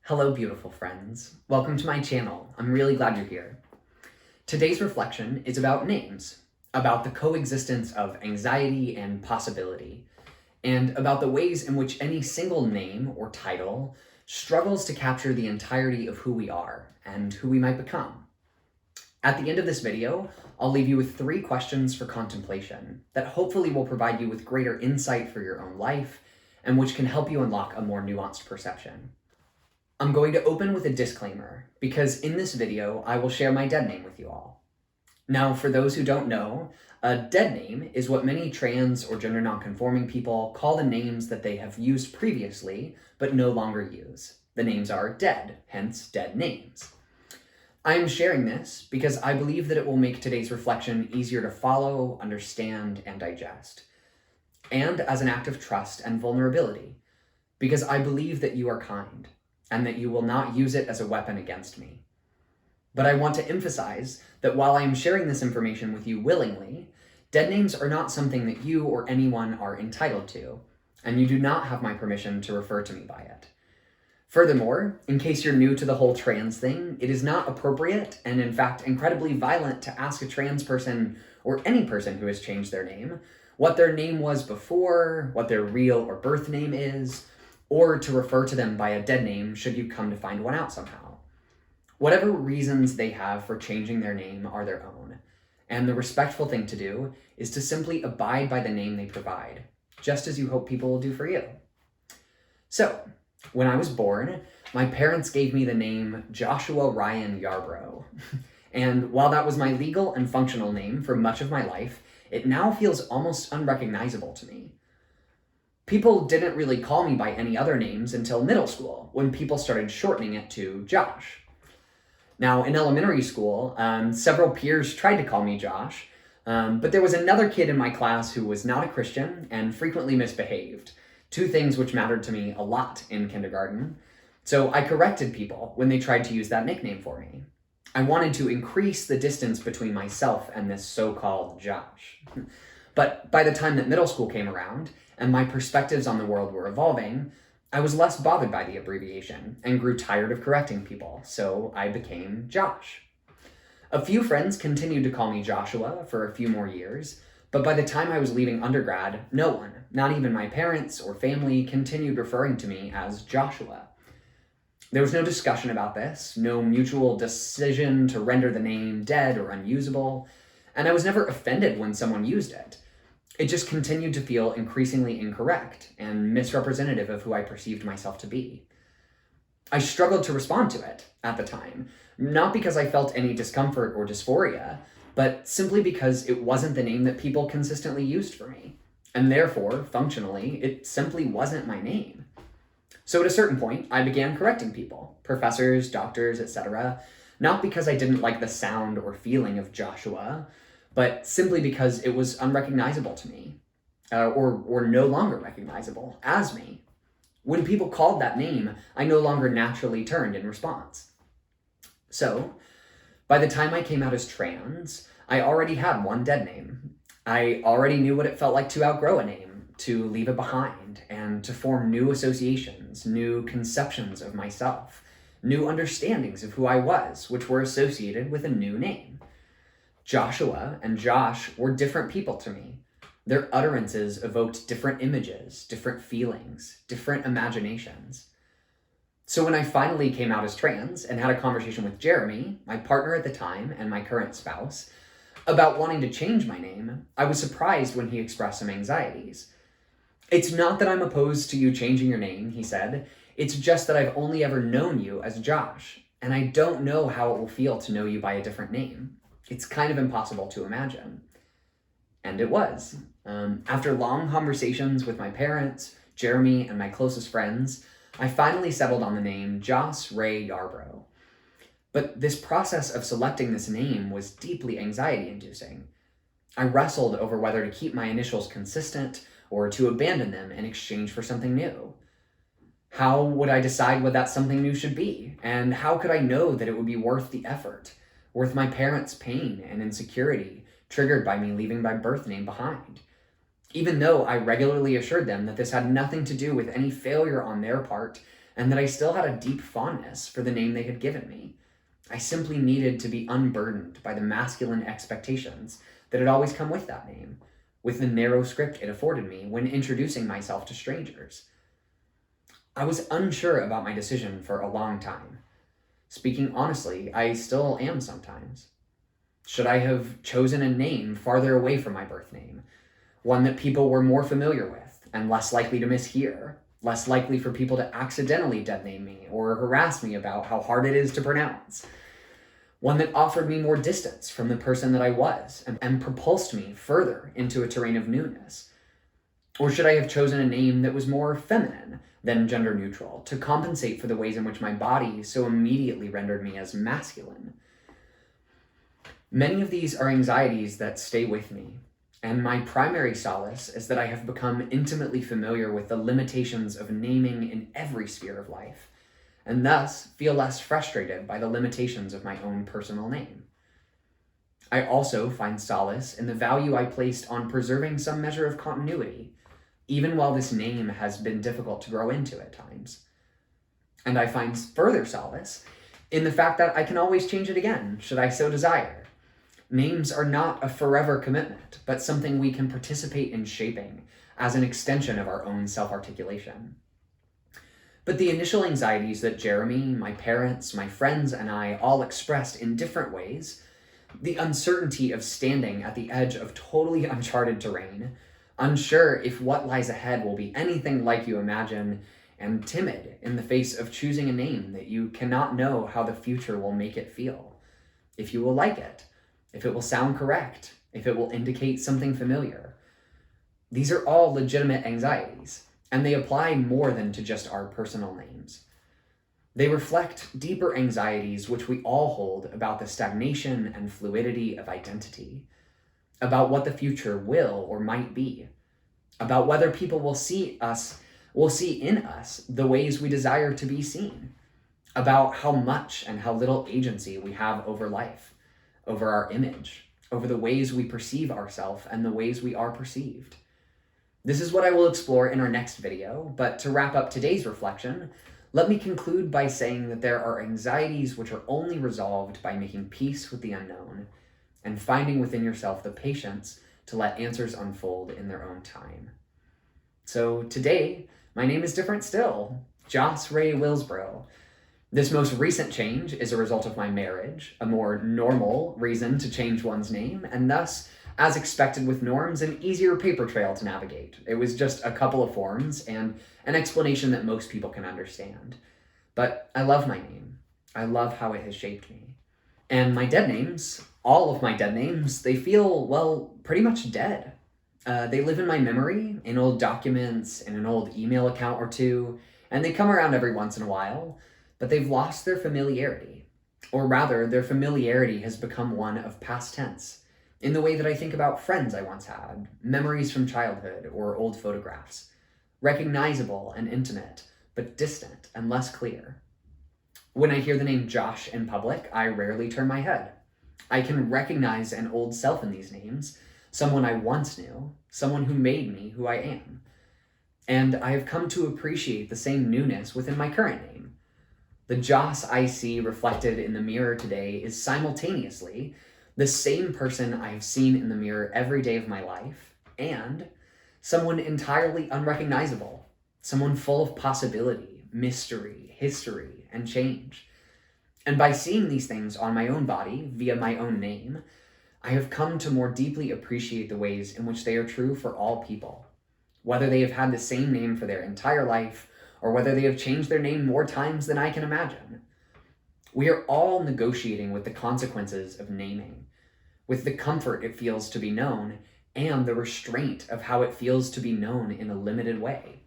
Hello, beautiful friends. Welcome to my channel. I'm really glad you're here. Today's reflection is about names, about the coexistence of anxiety and possibility, and about the ways in which any single name or title struggles to capture the entirety of who we are and who we might become. At the end of this video, I'll leave you with 3 questions for contemplation that hopefully will provide you with greater insight for your own life and which can help you unlock a more nuanced perception. I'm going to open with a disclaimer, because in this video, I will share my dead name with you all. Now, for those who don't know, a dead name is what many trans or gender nonconforming people call the names that they have used previously, but no longer use. The names are dead, hence dead names. I am sharing this because I believe that it will make today's reflection easier to follow, understand, and digest. And as an act of trust and vulnerability, because I believe that you are kind, and that you will not use it as a weapon against me. But I want to emphasize that while I am sharing this information with you willingly, dead names are not something that you or anyone are entitled to, and you do not have my permission to refer to me by it. Furthermore, in case you're new to the whole trans thing, it is not appropriate and in fact incredibly violent to ask a trans person or any person who has changed their name what their name was before, what their real or birth name is, or to refer to them by a dead name should you come to find one out somehow. Whatever reasons they have for changing their name are their own, and the respectful thing to do is to simply abide by the name they provide, just as you hope people will do for you. So, when I was born, my parents gave me the name Joshua Ryan Yarbrough, and while that was my legal and functional name for much of my life, it now feels almost unrecognizable to me. People didn't really call me by any other names until middle school, when people started shortening it to Josh. Now, in elementary school, several peers tried to call me Josh, but there was another kid in my class who was not a Christian and frequently misbehaved, 2 things which mattered to me a lot in kindergarten. So I corrected people when they tried to use that nickname for me. I wanted to increase the distance between myself and this so-called Josh. But by the time that middle school came around, and my perspectives on the world were evolving, I was less bothered by the abbreviation and grew tired of correcting people, so I became Josh. A few friends continued to call me Joshua for a few more years, but by the time I was leaving undergrad, no one, not even my parents or family, continued referring to me as Joshua. There was no discussion about this, no mutual decision to render the name dead or unusable, and I was never offended when someone used it. It just continued to feel increasingly incorrect and misrepresentative of who I perceived myself to be. I struggled to respond to it at the time, not because I felt any discomfort or dysphoria, but simply because it wasn't the name that people consistently used for me, and therefore, functionally, it simply wasn't my name. So at a certain point, I began correcting people, professors, doctors, etc., not because I didn't like the sound or feeling of Joshua, but simply because it was unrecognizable to me, or no longer recognizable as me. When people called that name, I no longer naturally turned in response. So, by the time I came out as trans, I already had one dead name. I already knew what it felt like to outgrow a name, to leave it behind, and to form new associations, new conceptions of myself, new understandings of who I was, which were associated with a new name. Joshua and Josh were different people to me. Their utterances evoked different images, different feelings, different imaginations. So when I finally came out as trans and had a conversation with Jeremy, my partner at the time and my current spouse, about wanting to change my name, I was surprised when he expressed some anxieties. "It's not that I'm opposed to you changing your name," he said. "It's just that I've only ever known you as Josh, and I don't know how it will feel to know you by a different name. It's kind of impossible to imagine." And it was. After long conversations with my parents, Jeremy, and my closest friends, I finally settled on the name Joss Ray Yarbrough. But this process of selecting this name was deeply anxiety-inducing. I wrestled over whether to keep my initials consistent or to abandon them in exchange for something new. How would I decide what that something new should be? And how could I know that it would be worth the effort? Worth my parents' pain and insecurity triggered by me leaving my birth name behind, even though I regularly assured them that this had nothing to do with any failure on their part, and that I still had a deep fondness for the name they had given me. I simply needed to be unburdened by the masculine expectations that had always come with that name, with the narrow script it afforded me when introducing myself to strangers. I was unsure about my decision for a long time. Speaking honestly, I still am sometimes. Should I have chosen a name farther away from my birth name? One that people were more familiar with and less likely to mishear, less likely for people to accidentally dead name me or harass me about how hard it is to pronounce. One that offered me more distance from the person that I was and propulsed me further into a terrain of newness. Or should I have chosen a name that was more feminine than gender neutral to compensate for the ways in which my body so immediately rendered me as masculine? Many of these are anxieties that stay with me, and my primary solace is that I have become intimately familiar with the limitations of naming in every sphere of life, and thus feel less frustrated by the limitations of my own personal name. I also find solace in the value I placed on preserving some measure of continuity, even while this name has been difficult to grow into at times. And I find further solace in the fact that I can always change it again, should I so desire. Names are not a forever commitment, but something we can participate in shaping as an extension of our own self-articulation. But the initial anxieties that Jeremy, my parents, my friends, and I all expressed in different ways, the uncertainty of standing at the edge of totally uncharted terrain, unsure if what lies ahead will be anything like you imagine, and timid in the face of choosing a name that you cannot know how the future will make it feel, if you will like it, if it will sound correct, if it will indicate something familiar. These are all legitimate anxieties, and they apply more than to just our personal names. They reflect deeper anxieties which we all hold about the stagnation and fluidity of identity, about what the future will or might be, about whether people will see in us the ways we desire to be seen, about how much and how little agency we have over life, over our image, over the ways we perceive ourselves and the ways we are perceived. This is what I will explore in our next video, but to wrap up today's reflection, let me conclude by saying that there are anxieties which are only resolved by making peace with the unknown and finding within yourself the patience to let answers unfold in their own time. So today, my name is different still, Joss Ray Willsbrough. This most recent change is a result of my marriage, a more normal reason to change one's name, and thus, as expected with norms, an easier paper trail to navigate. It was just a couple of forms and an explanation that most people can understand. But I love my name. I love how it has shaped me. And my dead names, all of my dead names, they feel, well, pretty much dead. They live in my memory, in old documents, in an old email account or two, and they come around every once in a while, but they've lost their familiarity. Or rather, their familiarity has become one of past tense, in the way that I think about friends I once had, memories from childhood, or old photographs. Recognizable and intimate, but distant and less clear. When I hear the name Josh in public, I rarely turn my head. I can recognize an old self in these names, someone I once knew, someone who made me who I am. And I have come to appreciate the same newness within my current name. The Joss I see reflected in the mirror today is simultaneously the same person I have seen in the mirror every day of my life, and someone entirely unrecognizable, someone full of possibility, mystery, history, and change. And by seeing these things on my own body via my own name, I have come to more deeply appreciate the ways in which they are true for all people, whether they have had the same name for their entire life or whether they have changed their name more times than I can imagine. We are all negotiating with the consequences of naming, with the comfort it feels to be known and the restraint of how it feels to be known in a limited way.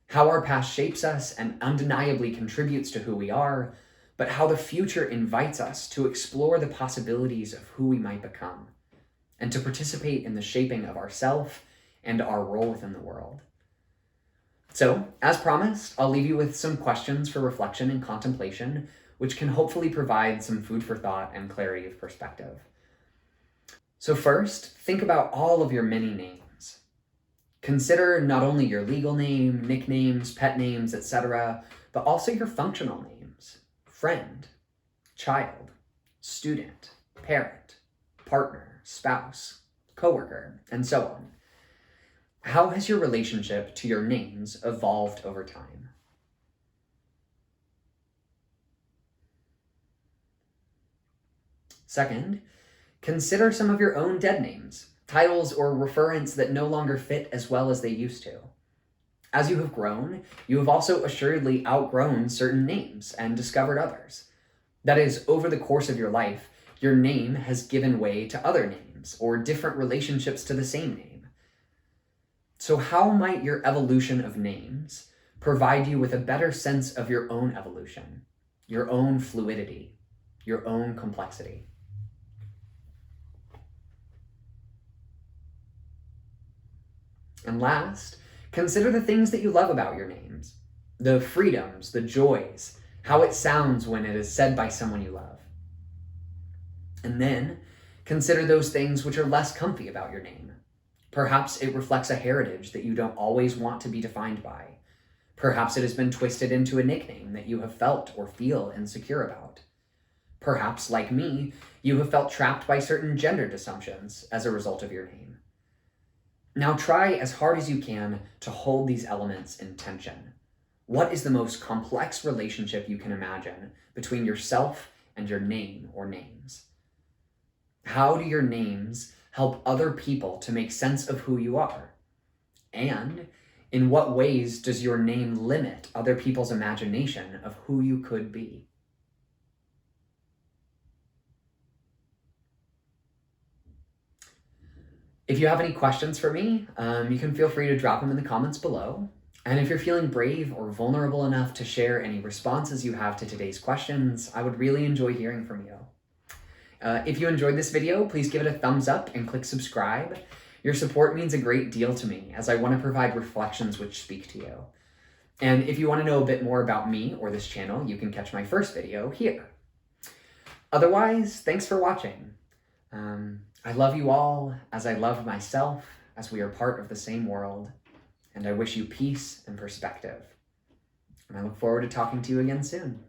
How our past shapes us and undeniably contributes to who we are, but how the future invites us to explore the possibilities of who we might become, and to participate in the shaping of ourself and our role within the world. So, as promised, I'll leave you with some questions for reflection and contemplation, which can hopefully provide some food for thought and clarity of perspective. So first, think about all of your many names. Consider not only your legal name, nicknames, pet names, etc., but also your functional names: friend, child, student, parent, partner, spouse, coworker, and so on. How has your relationship to your names evolved over time? Second, consider some of your own dead names, titles or referents that no longer fit as well as they used to. As you have grown, you have also assuredly outgrown certain names and discovered others. That is, over the course of your life, your name has given way to other names or different relationships to the same name. So how might your evolution of names provide you with a better sense of your own evolution, your own fluidity, your own complexity? And last, consider the things that you love about your names, the freedoms, the joys, how it sounds when it is said by someone you love. And then consider those things which are less comfy about your name. Perhaps it reflects a heritage that you don't always want to be defined by. Perhaps it has been twisted into a nickname that you have felt or feel insecure about. Perhaps, like me, you have felt trapped by certain gendered assumptions as a result of your name. Now try as hard as you can to hold these elements in tension. What is the most complex relationship you can imagine between yourself and your name or names? How do your names help other people to make sense of who you are? And in what ways does your name limit other people's imagination of who you could be? If you have any questions for me, you can feel free to drop them in the comments below. And if you're feeling brave or vulnerable enough to share any responses you have to today's questions, I would really enjoy hearing from you. If you enjoyed this video, please give it a thumbs up and click subscribe. Your support means a great deal to me, as I want to provide reflections which speak to you. And if you want to know a bit more about me or this channel, you can catch my first video here. Otherwise, thanks for watching. I love you all as I love myself, as we are part of the same world, and I wish you peace and perspective. And I look forward to talking to you again soon.